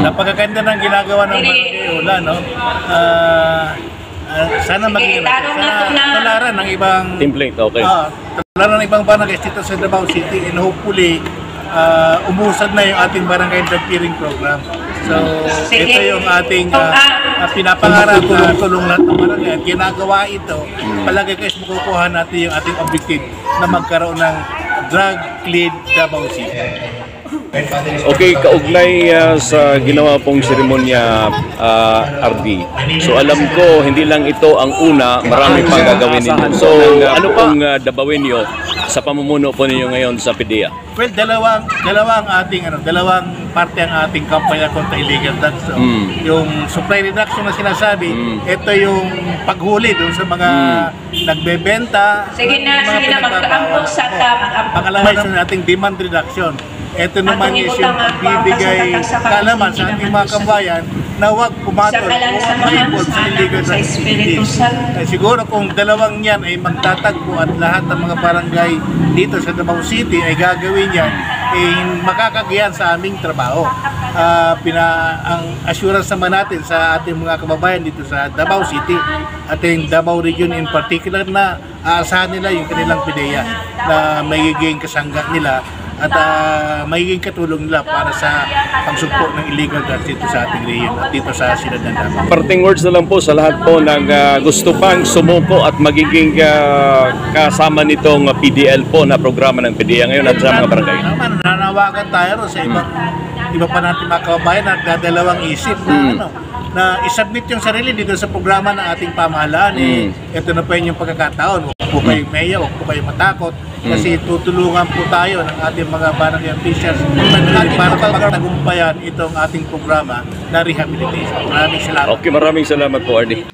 Napakaganda ng ginagawa ng Barangay Ula, no? Sana maging tularan ng ibang template, okay. Tularan ng ibang barangay dito sa Davao City, and hopefully umusad na yung ating barangay drug-clearing program. So ito yung ating pinapangarap na tulong lahat ng barangay, at ginagawa ito. Palagay ko is makukuha natin yung ating objective na magkaroon ng drug-clean Davao City. Okay, kaugnay sa ginawa pong seremonya, RD. So alam ko, hindi lang ito ang una, marami pang gagawin ninyo. So ano pong dabawin niyo sa pamumuno po ninyo ngayon sa PDEA? Well, dalawang parte ang ating kampanya kontra illegal drugs. So, yung supply reduction na sinasabi, ito yung paghuli doon sa mga nagbebenta. Sige na, mag-ampok sa pangalawa yung ating demand reduction. Ito naman is yung pagbibigay kaalaman sa ating mga kabayan na huwag pumatol o ma-involve sa illegal drugs activities. Siguro kung dalawang yan ay magtatagpo at lahat ng mga barangay dito sa Davao City ay gagawin yan, makakagiyan sa aming trabaho. Ang assurance naman natin sa ating mga kababayan dito sa Davao City at yung Davao region in particular na aasahan nila yung kanilang PDEA na magiging kasangga nila at magiging katulong nila para sa pagsugpo ng illegal drugs dito sa ating region at dito sa siyudad ng Davao. Parting words na lang po sa lahat po ng gusto pang sumuko at magiging kasama nitong PDL po na programa ng PDEA ngayon at sa mga barangay. Nanawagan tayo sa iba pa natin mga kababayan at dadalawang isip na isubmit yung sarili dito sa programa ng ating pamahalaan. Ito na po yung pagkakataon. Huwag po kayong maya, huwag po kayong matakot. Kasi tutulungan po tayo ng ating mga barangay officials para pagtagumpayan itong ating programa na rehabilitation. Maraming salamat. Okay, maraming salamat po, RD.